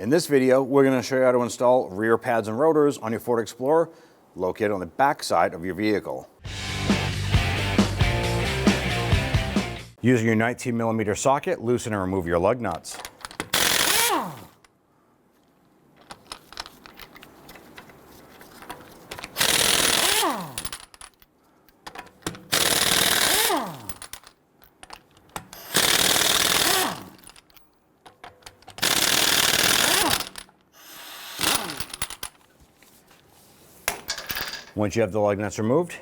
In this video, we're going to show you how to install rear pads and rotors on your Ford Explorer located on the back side of your vehicle. Using your 19mm socket, loosen and remove your lug nuts. Once you have the lug nuts removed,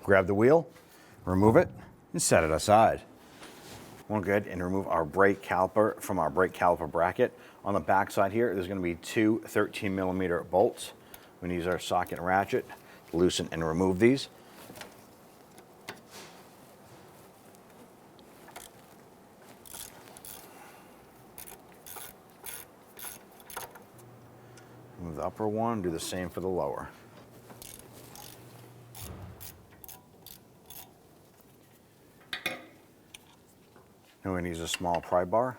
grab the wheel, remove it, and set it aside. We'll go ahead and remove our brake caliper from our brake caliper bracket. On the back side here, there's going to be two 13mm bolts. We're going to use our socket and ratchet to loosen and remove these. Remove the upper one, do the same for the lower. Now we're going to use a small pry bar.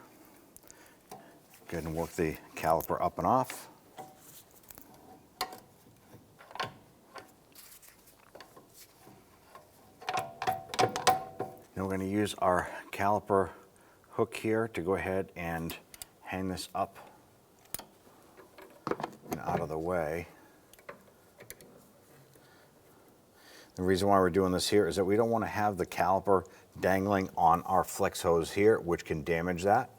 Go ahead and work the caliper up and off. Now we're going to use our caliper hook here to go ahead and hang this up and out of the way. The reason why we're doing this here is that we don't want to have the caliper dangling on our flex hose here, which can damage that.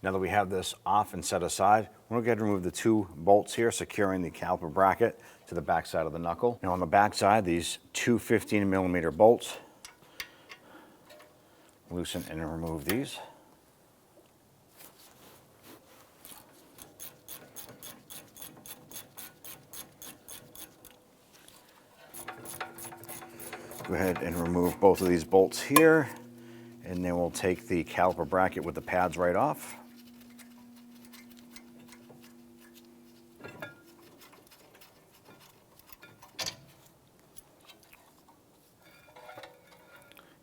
Now that we have this off and set aside, we're going to go ahead and remove the two bolts here, securing the caliper bracket to the back side of the knuckle. Now on the back side, these two 15mm bolts, loosen and remove these. Go ahead and remove both of these bolts here, and then we'll take the caliper bracket with the pads right off.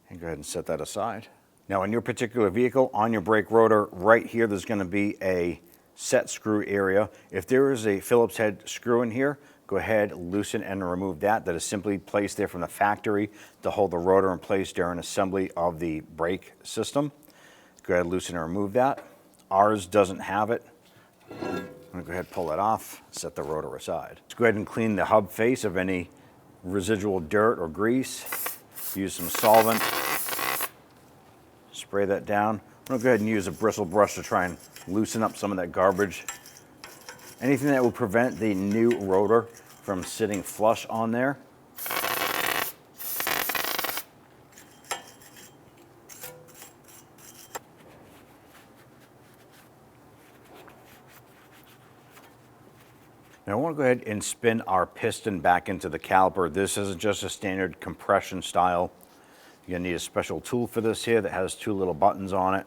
And go ahead and set that aside. Now in your particular vehicle, on your brake rotor, right here, there's going to be a set screw area. If there is a Phillips head screw in here, go ahead, loosen and remove that. That is simply placed there from the factory to hold the rotor in place during assembly of the brake system. Go ahead, loosen and remove that. Ours doesn't have it. I'm going to go ahead and pull that off, set the rotor aside. Let's go ahead and clean the hub face of any residual dirt or grease. Use some solvent. Spray that down. I'm going to go ahead and use a bristle brush to try and loosen up some of that garbage. Anything that will prevent the new rotor from sitting flush on there. Now I want to go ahead and spin our piston back into the caliper. This isn't just a standard compression style. You're going to need a special tool for this here that has two little buttons on it.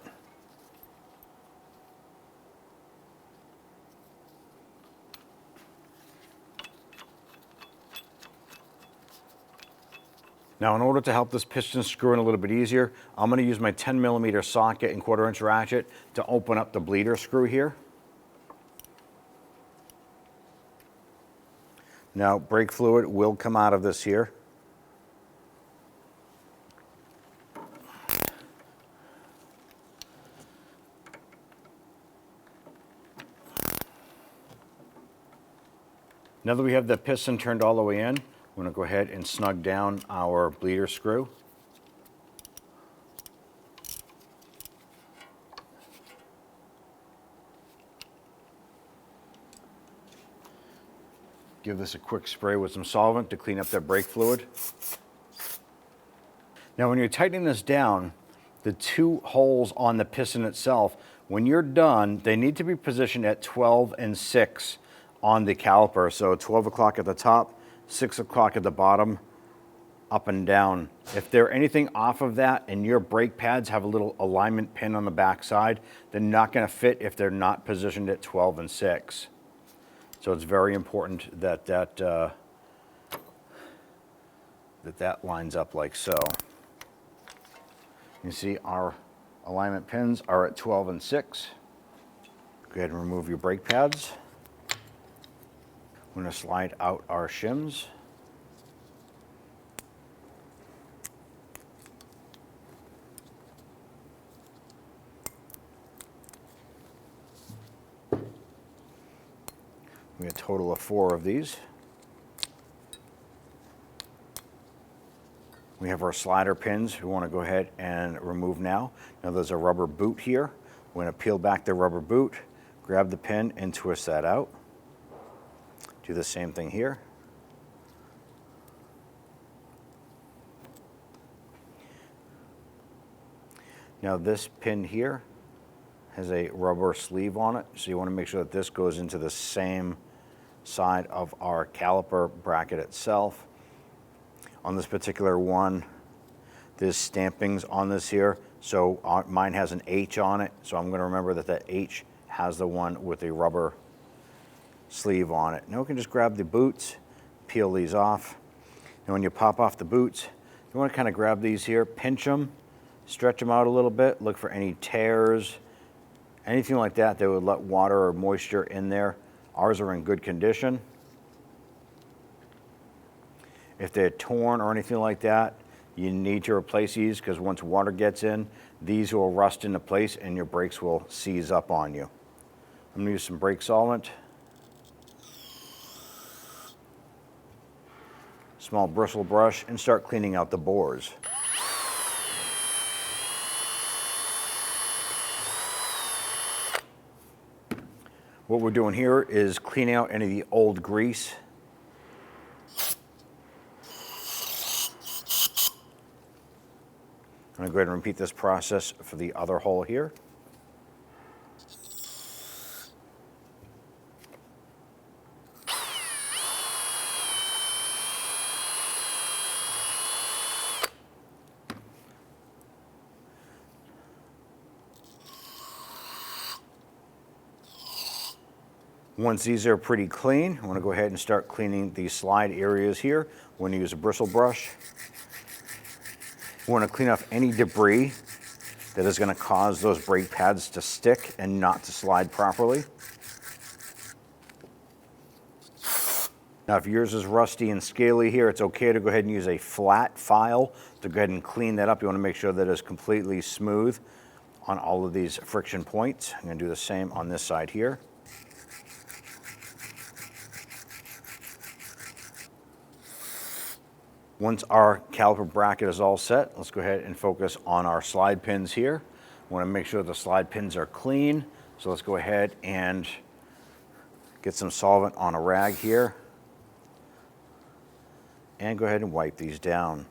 Now in order to help this piston screw in a little bit easier, I'm going to use my 10mm socket and 1/4" ratchet to open up the bleeder screw here. Now brake fluid will come out of this here. Now that we have the piston turned all the way in, we're going to go ahead and snug down our bleeder screw. Give this a quick spray with some solvent to clean up that brake fluid. Now when you're tightening this down, the two holes on the piston itself, when you're done, they need to be positioned at 12 and 6 on the caliper. So 12 o'clock at the top, 6 o'clock at the bottom, up and down. If they're anything off of that and your brake pads have a little alignment pin on the back side, they're not going to fit if they're not positioned at 12 and 6. So it's very important that that lines up like so. You see our alignment pins are at 12 and 6. Go Go ahead and remove your brake pads. We're going to slide out our shims. We have a total of 4 of these. We have our slider pins we want to go ahead and remove now. Now there's a rubber boot here. We're going to peel back the rubber boot, grab the pin and twist that out. Do the same thing here. Now this pin here has a rubber sleeve on it, so you want to make sure that this goes into the same side of our caliper bracket itself. On this particular one, there's stampings on this here, so mine has an H on it, so I'm going to remember that that H has the one with the rubber sleeve on it. Now we can just grab the boots, peel these off, and when you pop off the boots, you want to kind of grab these here, pinch them, stretch them out a little bit, look for any tears, anything like that that would let water or moisture in there. Ours are in good condition. If they're torn or anything like that, you need to replace these because once water gets in, these will rust into place and your brakes will seize up on you. I'm going to use some brake solvent. Small bristle brush and start cleaning out the bores. What we're doing here is cleaning out any of the old grease. I'm going to go ahead and repeat this process for the other hole here. Once these are pretty clean, I want to go ahead and start cleaning the slide areas here. We're going to use a bristle brush. We want to clean off any debris that is going to cause those brake pads to stick and not to slide properly. Now if yours is rusty and scaly here, it's okay to go ahead and use a flat file to go ahead and clean that up. You want to make sure that it's completely smooth on all of these friction points. I'm going to do the same on this side here. Once our caliper bracket is all set, let's go ahead and focus on our slide pins here. We want to make sure the slide pins are clean. So let's go ahead and get some solvent on a rag here. And go ahead and wipe these down.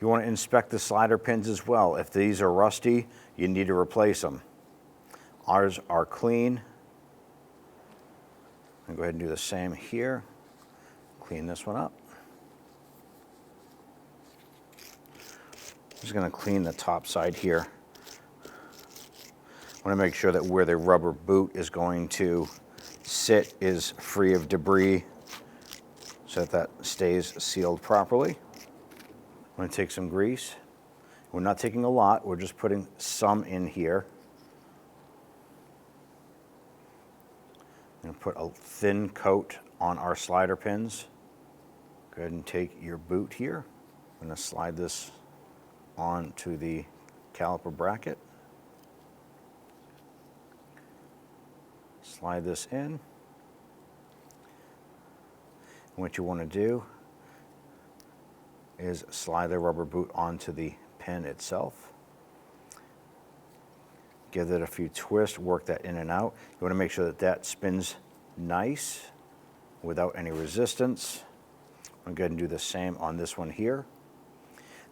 You want to inspect the slider pins as well. If these are rusty, you need to replace them. Ours are clean. I'm going to go ahead and do the same here. Clean this one up. I'm just going to clean the top side here. I want to make sure that where the rubber boot is going to sit is free of debris so that that stays sealed properly. I'm going to take some grease. We're not taking a lot, we're just putting some in here. I'm going to put a thin coat on our slider pins. Go ahead and take your boot here. I'm going to slide this onto the caliper bracket. Slide this in. And what you want to do is slide the rubber boot onto the pin itself. Give it a few twists, work that in and out. You want to make sure that that spins nice without any resistance. I'm going to do the same on this one here.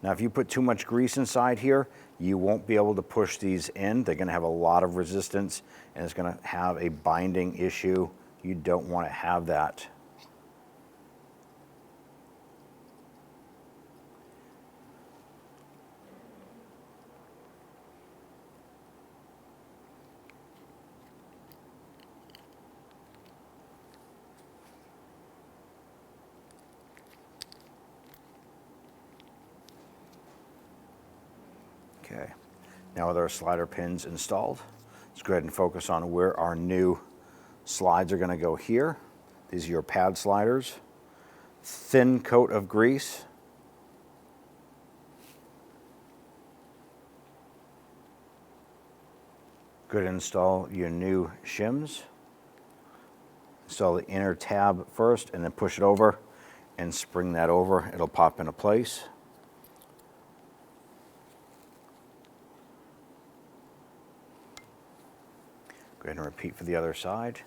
Now if you put too much grease inside here, you won't be able to push these in. They're going to have a lot of resistance and it's going to have a binding issue. You don't want to have that. Okay. Now with our slider pins installed, let's go ahead and focus on where our new slides are going to go here. These are your pad sliders. Thin coat of grease. Go ahead and install your new shims. Install the inner tab first and then push it over and spring that over. It'll pop into place. Go ahead and repeat for the other side.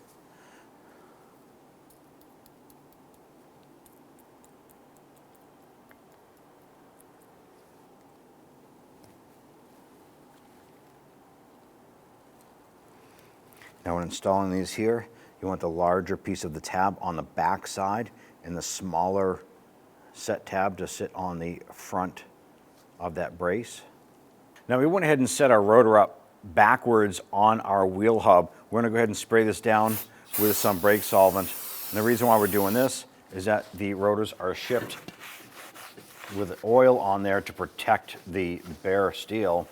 Now when installing these here, you want the larger piece of the tab on the back side and the smaller set tab to sit on the front of that brace. Now we went ahead and set our rotor up backwards on our wheel hub. We're going to go ahead and spray this down with some brake solvent. And the reason why we're doing this is that the rotors are shipped with oil on there to protect the bare steel.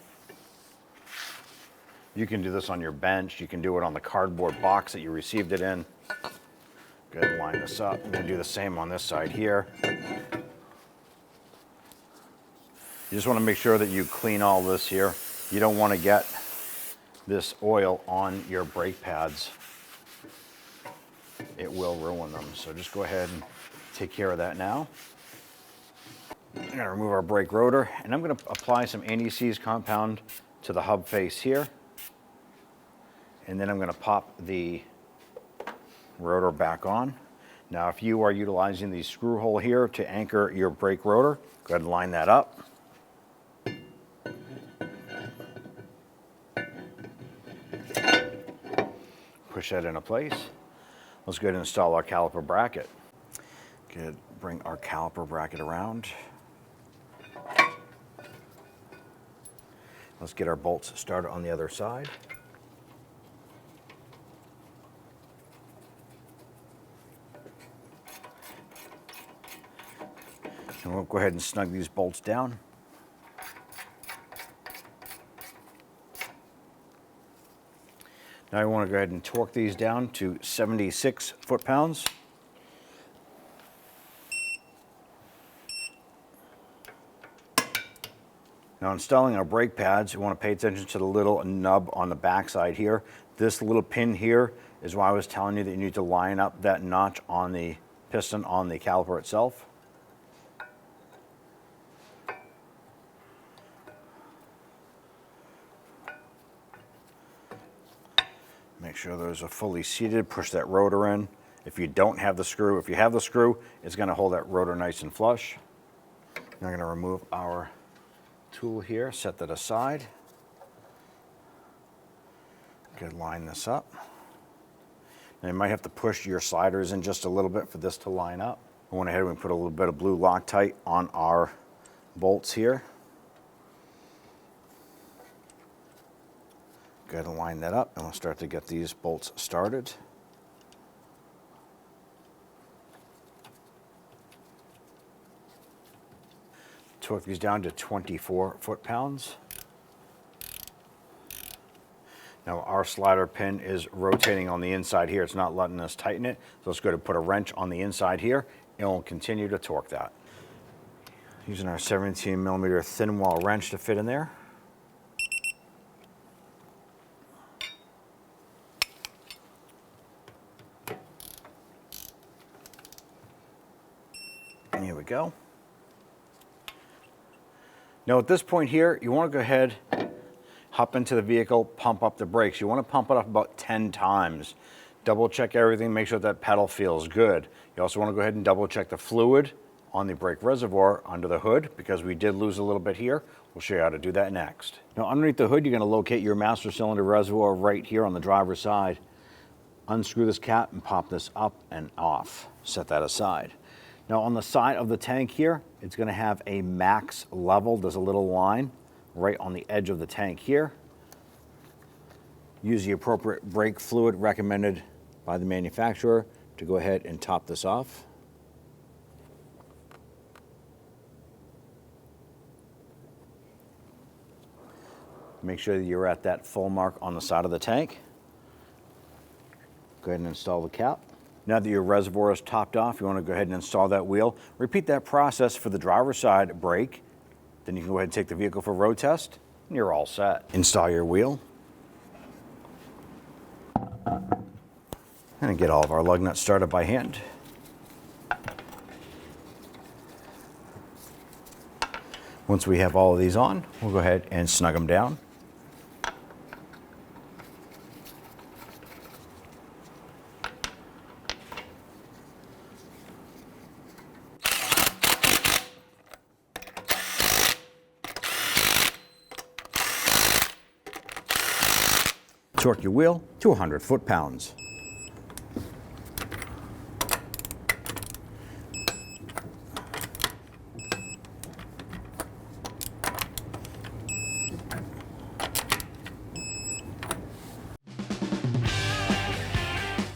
You can do this on your bench. You can do it on the cardboard box that you received it in. Go ahead and line this up. I'm going to do the same on this side here. You just want to make sure that you clean all this here. You don't want to get this oil on your brake pads. It will ruin them. So just go ahead and take care of that now. I'm going to remove our brake rotor and I'm going to apply some anti-seize compound to the hub face here. And then I'm going to pop the rotor back on. Now if you are utilizing the screw hole here to anchor your brake rotor, go ahead and line that up. Push that into place. Let's go ahead and install our caliper bracket. Good. Bring our caliper bracket around. Let's get our bolts started on the other side. And we'll go ahead and snug these bolts down. Now I want to go ahead and torque these down to 76 foot-pounds. Now installing our brake pads, you want to pay attention to the little nub on the back side here. This little pin here is why I was telling you that you need to line up that notch on the piston on the caliper itself. Make sure those are fully seated, push that rotor in. If you don't have the screw, if you have the screw, it's going to hold that rotor nice and flush. Now I'm going to remove our tool here, set that aside. Good, line this up. Now you might have to push your sliders in just a little bit for this to line up. I went ahead and put a little bit of blue Loctite on our bolts here. Go ahead and line that up and we'll start to get these bolts started. Torque these down to 24 foot-pounds. Now our slider pin is rotating on the inside here. It's not letting us tighten it. So let's go ahead and put a wrench on the inside here and we'll continue to torque that. Using our 17mm thin wall wrench to fit in there. And here we go. Now at this point here, you want to go ahead, hop into the vehicle, pump up the brakes. You want to pump it up about 10 times. Double check everything, make sure that pedal feels good. You also want to go ahead and double check the fluid on the brake reservoir under the hood because we did lose a little bit here. We'll show you how to do that next. Now underneath the hood, you're going to locate your master cylinder reservoir right here on the driver's side. Unscrew this cap and pop this up and off. Set that aside. Now on the side of the tank here, it's going to have a max level. There's a little line right on the edge of the tank here. Use the appropriate brake fluid recommended by the manufacturer to go ahead and top this off. Make sure that you're at that full mark on the side of the tank. Go ahead and install the cap. Now that your reservoir is topped off, you want to go ahead and install that wheel. Repeat that process for the driver's side brake. Then you can go ahead and take the vehicle for road test, and you're all set. Install your wheel. And get all of our lug nuts started by hand. Once we have all of these on, we'll go ahead and snug them down. Torque your wheel to 100 foot-pounds.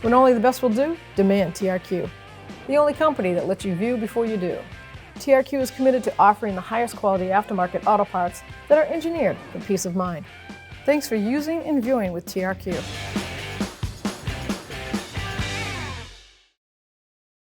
When only the best will do, demand TRQ. The only company that lets you view before you do. TRQ is committed to offering the highest quality aftermarket auto parts that are engineered for peace of mind. Thanks for using and viewing with TRQ.